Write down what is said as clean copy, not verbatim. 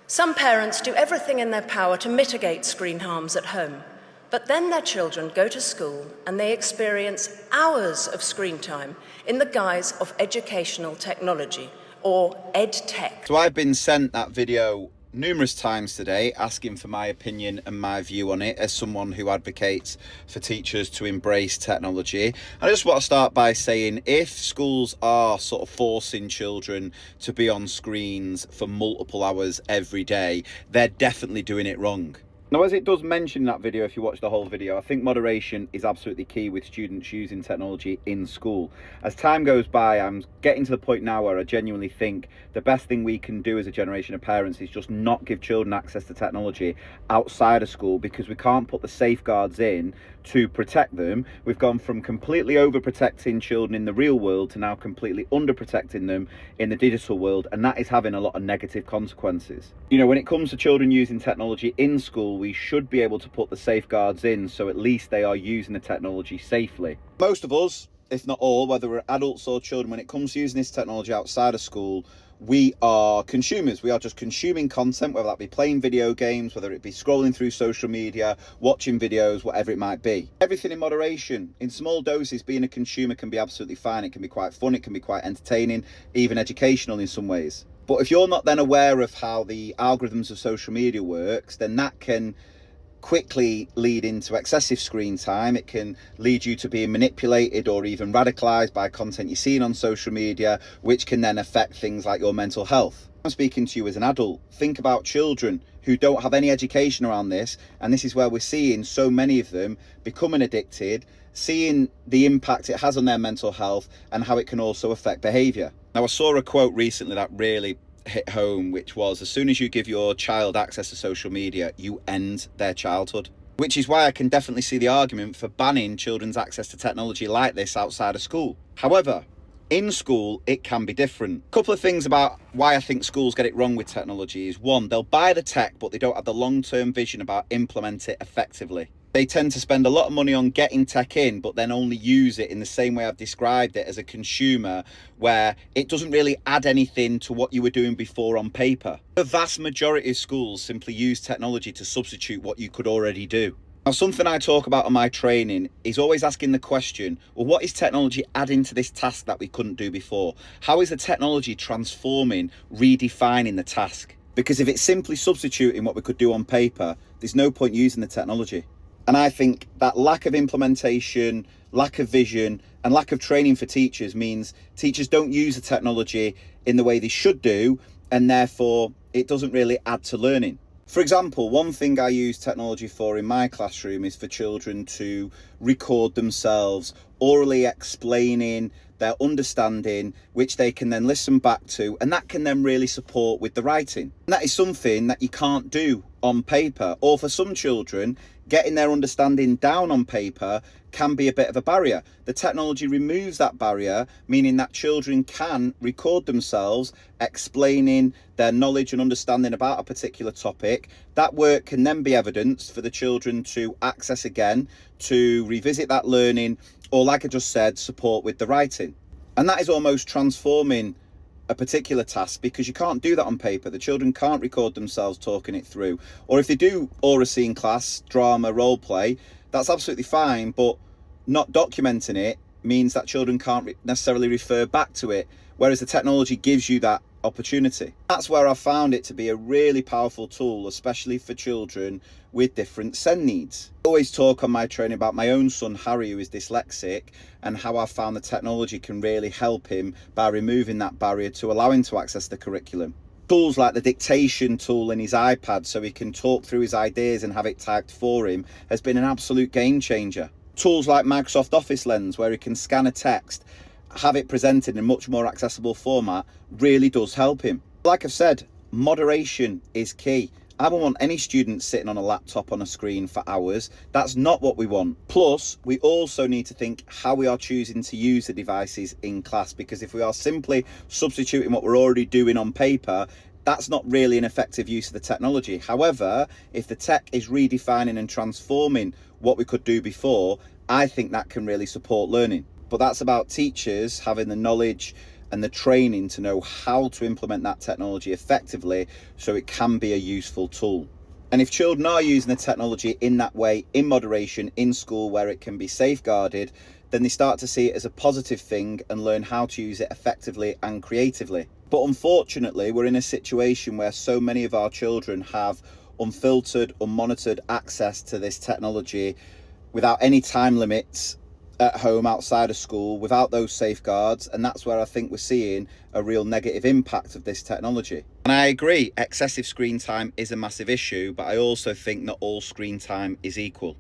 Some parents do everything in their power to mitigate screen harms at home, but then their children go to school and they experience hours of screen time in the guise of educational technology, or EdTech. So I've been sent that video numerous times today asking for my opinion and my view on it as someone who advocates for teachers to embrace technology. I just want to start by saying, if schools are sort of forcing children to be on screens for multiple hours every day, they're definitely doing it wrong. Now, as it does mention in that video, if you watch the whole video, I think moderation is absolutely key with students using technology in school. As time goes by, I'm getting to the point now where I genuinely think the best thing we can do as a generation of parents is just not give children access to technology outside of school, because we can't put the safeguards in to protect them. We've gone from completely overprotecting children in the real world to now completely underprotecting them in the digital world, and that is having a lot of negative consequences. You know, when it comes to children using technology in school, we should be able to put the safeguards in so at least they are using the technology safely. Most of us, if not all, whether we're adults or children, when it comes to using this technology outside of school, we are consumers. We are just consuming content, whether that be playing video games, whether it be scrolling through social media, watching videos, whatever it might be. Everything in moderation. In small doses, being a consumer can be absolutely fine. It can be quite fun, it can be quite entertaining, even educational in some ways. But if you're not then aware of how the algorithms of social media works, then that can quickly lead into excessive screen time. It can lead you to being manipulated or even radicalized by content you're seeing on social media, which can then affect things like your mental health. I'm speaking to you as an adult. Think about children who don't have any education around this, and this is where we're seeing so many of them becoming addicted, seeing the impact it has on their mental health and how it can also affect behavior. Now, I saw a quote recently that really hit home, which was, as soon as you give your child access to social media, you end their childhood. Which is why I can definitely see the argument for banning children's access to technology like this outside of school. However, in school, it can be different. A couple of things about why I think schools get it wrong with technology is, one, they'll buy the tech, but they don't have the long-term vision about implement it effectively. They tend to spend a lot of money on getting tech in, but then only use it in the same way I've described it as a consumer, where it doesn't really add anything to what you were doing before on paper. The vast majority of schools simply use technology to substitute what you could already do. Now, something I talk about on my training is always asking the question, well, what is technology adding to this task that we couldn't do before? How is the technology transforming, redefining the task? Because if it's simply substituting what we could do on paper, there's no point using the technology. And I think that lack of implementation, lack of vision, and lack of training for teachers means teachers don't use the technology in the way they should do, and therefore it doesn't really add to learning. For example, one thing I use technology for in my classroom is for children to record themselves orally explaining their understanding, which they can then listen back to, and that can then really support with the writing. And that is something that you can't do on paper, or for some children, getting their understanding down on paper can be a bit of a barrier. The technology removes that barrier, meaning that children can record themselves explaining their knowledge and understanding about a particular topic. That work can then be evidence for the children to access again, to revisit that learning, or, like I just said, support with the writing. And that is almost transforming a particular task, because you can't do that on paper. The children can't record themselves talking it through. Or if they do oracy in class, drama, role play, that's absolutely fine, but not documenting it means that children can't necessarily refer back to it, whereas the technology gives you that opportunity. That's where I found it to be a really powerful tool, especially for children with different SEND needs. I always talk on my training about my own son Harry, who is dyslexic, and how I found the technology can really help him by removing that barrier to allow him to access the curriculum. Tools like the dictation tool in his iPad, so he can talk through his ideas and have it typed for him, has been an absolute game changer. Tools like Microsoft Office Lens, where he can scan a text, have it presented in a much more accessible format, really does help him. Like I've said, moderation is key. I don't want any student sitting on a laptop on a screen for hours. That's not what we want. Plus, we also need to think how we are choosing to use the devices in class, because if we are simply substituting what we're already doing on paper, that's not really an effective use of the technology. However, if the tech is redefining and transforming what we could do before, I think that can really support learning. But that's about teachers having the knowledge and the training to know how to implement that technology effectively so it can be a useful tool. And if children are using the technology in that way, in moderation, in school where it can be safeguarded, then they start to see it as a positive thing and learn how to use it effectively and creatively. But unfortunately, we're in a situation where so many of our children have unfiltered, unmonitored access to this technology without any time limits at home, outside of school, without those safeguards, and that's where I think we're seeing a real negative impact of this technology. And I agree, excessive screen time is a massive issue, but I also think not all screen time is equal.